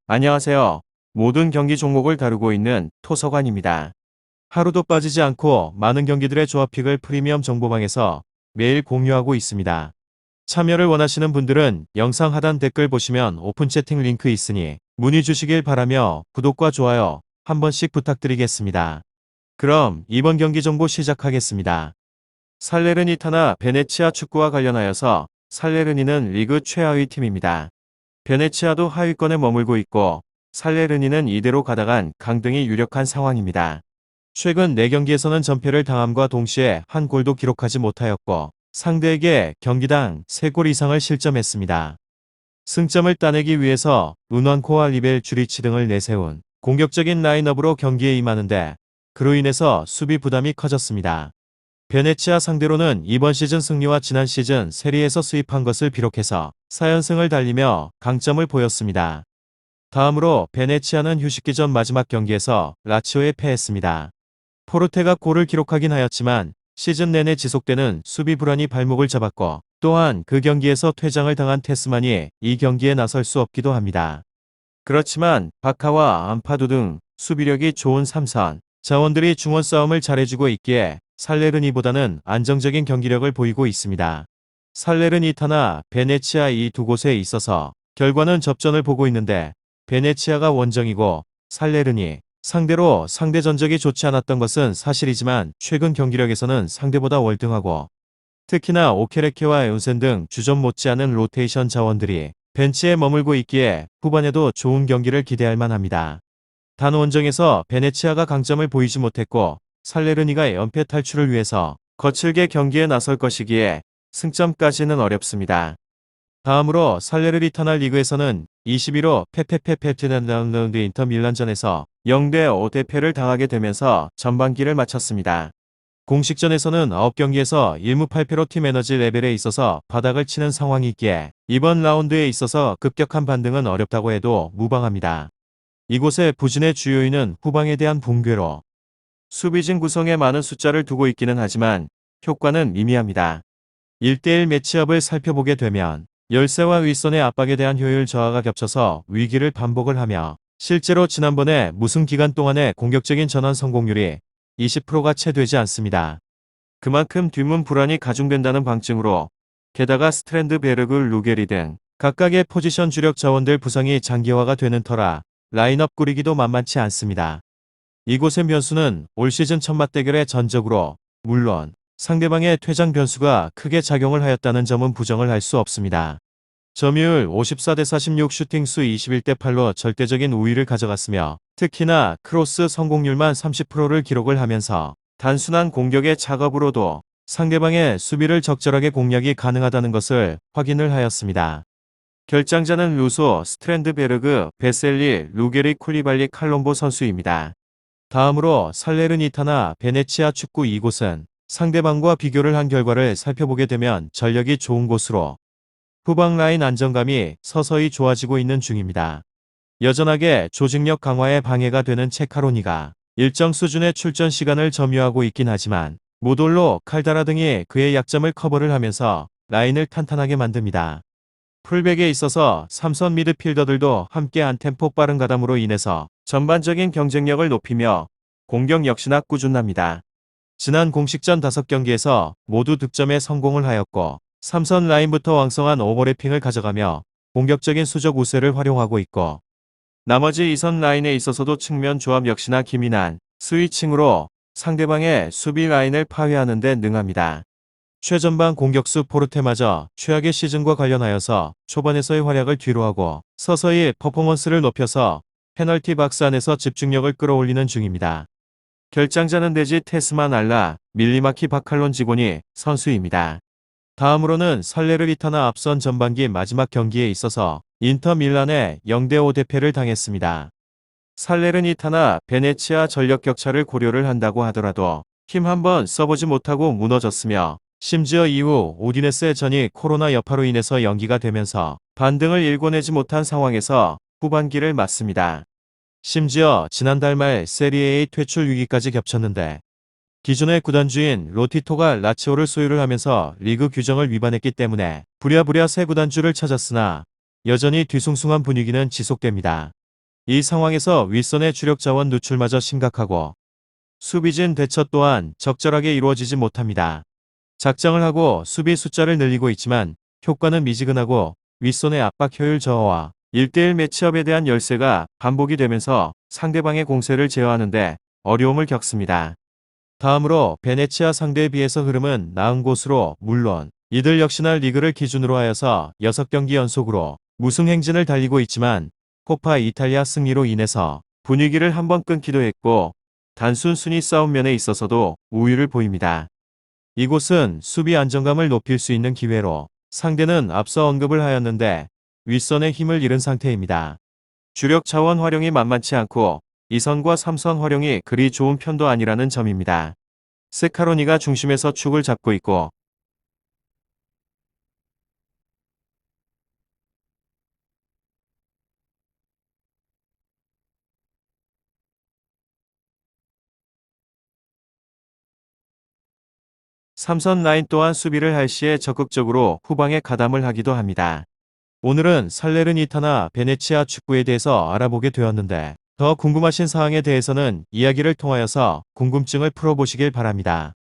안녕하세요. 모든 경기 종목을 다루고 있는 토서관입니다. 하루도 빠지지 않고 많은 경기들의 조합픽을 프리미엄 정보방에서 매일 공유하고 있습니다. 참여를 원하시는 분들은 영상 하단 댓글 보시면 오픈 채팅 링크 있으니 문의 주시길 바라며 구독과 좋아요 한 번씩 부탁드리겠습니다. 그럼 이번 경기 정보 시작하겠습니다. 살레르니타나 베네치아 축구와 관련하여서 살레르니는 리그 최하위 팀입니다. 베네치아도 하위권에 머물고 있고 살레르니는 이대로 가다간 강등이 유력한 상황입니다. 최근 4경기에서는 전패를 당함과 동시에 한 골도 기록하지 못하였고 상대에게 경기당 3골 이상을 실점했습니다. 승점을 따내기 위해서 운완코와 리벨 주리치 등을 내세운 공격적인 라인업으로 경기에 임하는데 그로 인해서 수비 부담이 커졌습니다. 베네치아 상대로는 이번 시즌 승리와 지난 시즌 세리에서 수입한 것을 비롯해서 4연승을 달리며 강점을 보였습니다. 다음으로 베네치아는 휴식기 전 마지막 경기에서 라치오에 패했습니다. 포르테가 골을 기록하긴 하였지만 시즌 내내 지속되는 수비 불안이 발목을 잡았고 또한 그 경기에서 퇴장을 당한 테스만이 이 경기에 나설 수 없기도 합니다. 그렇지만 바카와 암파두 등 수비력이 좋은 3선 자원들이 중원 싸움을 잘해주고 있기에 살레르니보다는 안정적인 경기력을 보이고 있습니다. 살레르니타나 베네치아 이 두 곳에 있어서 결과는 접전을 보고 있는데 베네치아가 원정이고 살레르니 상대로 상대 전적이 좋지 않았던 것은 사실이지만 최근 경기력에서는 상대보다 월등하고 특히나 오케레케와 에운센 등 주전 못지않은 로테이션 자원들이 벤치에 머물고 있기에 후반에도 좋은 경기를 기대할 만합니다. 단 원정에서 베네치아가 강점을 보이지 못했고 살레르니가 연패 탈출을 위해서 거칠게 경기에 나설 것이기에 승점까지는 어렵습니다. 다음으로 살레르니타나 리그에서는 21호 페페페페트난라운드 인터 밀란전에서 0대5 대패를 당하게 되면서 전반기를 마쳤습니다. 공식전에서는 9경기에서 1무 8패로 팀 에너지 레벨에 있어서 바닥을 치는 상황이 있기에 이번 라운드에 있어서 급격한 반등은 어렵다고 해도 무방합니다. 이곳의 부진의 주요인은 후방에 대한 붕괴로 수비진 구성에 많은 숫자를 두고 있기는 하지만 효과는 미미합니다. 1대1 매치업을 살펴보게 되면 열세와 윗선의 압박에 대한 효율 저하가 겹쳐서 위기를 반복을 하며 실제로 지난번에 무승 기간 동안의 공격적인 전환 성공률이 20%가 채 되지 않습니다. 그만큼 뒷문 불안이 가중된다는 방증으로 게다가 스트랜드베르그 루게리 등 각각의 포지션 주력 자원들 부상이 장기화가 되는 터라 라인업 꾸리기도 만만치 않습니다. 이곳의 변수는 올 시즌 첫 맞대결의 전적으로 물론 상대방의 퇴장 변수가 크게 작용을 하였다는 점은 부정을 할 수 없습니다. 점유율 54대46 슈팅수 21대8로 절대적인 우위를 가져갔으며 특히나 크로스 성공률만 30%를 기록을 하면서 단순한 공격의 작업으로도 상대방의 수비를 적절하게 공략이 가능하다는 것을 확인을 하였습니다. 결장자는 루소, 스트랜드베르그, 베셀리, 루게리 쿨리발리 칼롬보 선수입니다. 다음으로 살레르니타나 베네치아 축구 이곳은 상대방과 비교를 한 결과를 살펴보게 되면 전력이 좋은 곳으로 후방 라인 안정감이 서서히 좋아지고 있는 중입니다. 여전하게 조직력 강화에 방해가 되는 체카로니가 일정 수준의 출전 시간을 점유하고 있긴 하지만 모돌로, 칼다라 등이 그의 약점을 커버를 하면서 라인을 탄탄하게 만듭니다. 풀백에 있어서 3선 미드필더들도 함께 안템포 빠른 가담으로 인해서 전반적인 경쟁력을 높이며 공격 역시나 꾸준합니다. 지난 공식전 5경기에서 모두 득점에 성공을 하였고 3선 라인부터 왕성한 오버래핑을 가져가며 공격적인 수적 우세를 활용하고 있고 나머지 2선 라인에 있어서도 측면 조합 역시나 기민한 스위칭으로 상대방의 수비 라인을 파괴하는 데 능합니다. 최전방 공격수 포르테마저 최악의 시즌과 관련하여서 초반에서의 활약을 뒤로하고 서서히 퍼포먼스를 높여서 페널티 박스 안에서 집중력을 끌어올리는 중입니다. 결장자는 데지 테스만 알라, 밀리마키 바칼론 지고니 선수입니다. 다음으로는 살레르니타나 앞선 전반기 마지막 경기에 있어서 인터 밀란에 0대5 대패를 당했습니다. 살레르니타나 베네치아 전력 격차를 고려를 한다고 하더라도 힘 한번 써보지 못하고 무너졌으며 심지어 이후 오디네스의 전이 코로나 여파로 인해서 연기가 되면서 반등을 일궈내지 못한 상황에서 후반기를 맞습니다. 심지어 지난달 말 세리에A 퇴출 위기까지 겹쳤는데 기존의 구단주인 로티토가 라치오를 소유를 하면서 리그 규정을 위반했기 때문에 부랴부랴 새 구단주를 찾았으나 여전히 뒤숭숭한 분위기는 지속됩니다. 이 상황에서 윗선의 주력 자원 누출마저 심각하고 수비진 대처 또한 적절하게 이루어지지 못합니다. 작정을 하고 수비 숫자를 늘리고 있지만 효과는 미지근하고 윗선의 압박 효율 저하와 1대1 매치업에 대한 열세가 반복이 되면서 상대방의 공세를 제어하는데 어려움을 겪습니다. 다음으로 베네치아 상대에 비해서 흐름은 나은 곳으로 물론 이들 역시나 리그를 기준으로 하여서 6경기 연속으로 무승 행진을 달리고 있지만 코파 이탈리아 승리로 인해서 분위기를 한번 끊기도 했고 단순 순위 싸움 면에 있어서도 우위를 보입니다. 이곳은 수비 안정감을 높일 수 있는 기회로 상대는 앞서 언급을 하였는데 윗선의 힘을 잃은 상태입니다. 주력 자원 활용이 만만치 않고 2선과 3선 활용이 그리 좋은 편도 아니라는 점입니다. 세카로니가 중심에서 축을 잡고 있고 삼선 라인 또한 수비를 할 시에 적극적으로 후방에 가담을 하기도 합니다. 오늘은 살레르니타나 베네치아 축구에 대해서 알아보게 되었는데 더 궁금하신 사항에 대해서는 이야기를 통하여서 궁금증을 풀어보시길 바랍니다.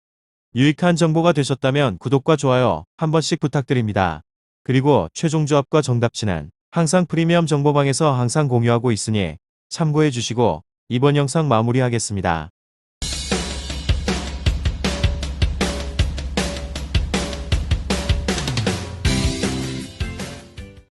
유익한 정보가 되셨다면 구독과 좋아요 한 번씩 부탁드립니다. 그리고 최종 조합과 정답치는 항상 프리미엄 정보방에서 항상 공유하고 있으니 참고해 주시고 이번 영상 마무리하겠습니다.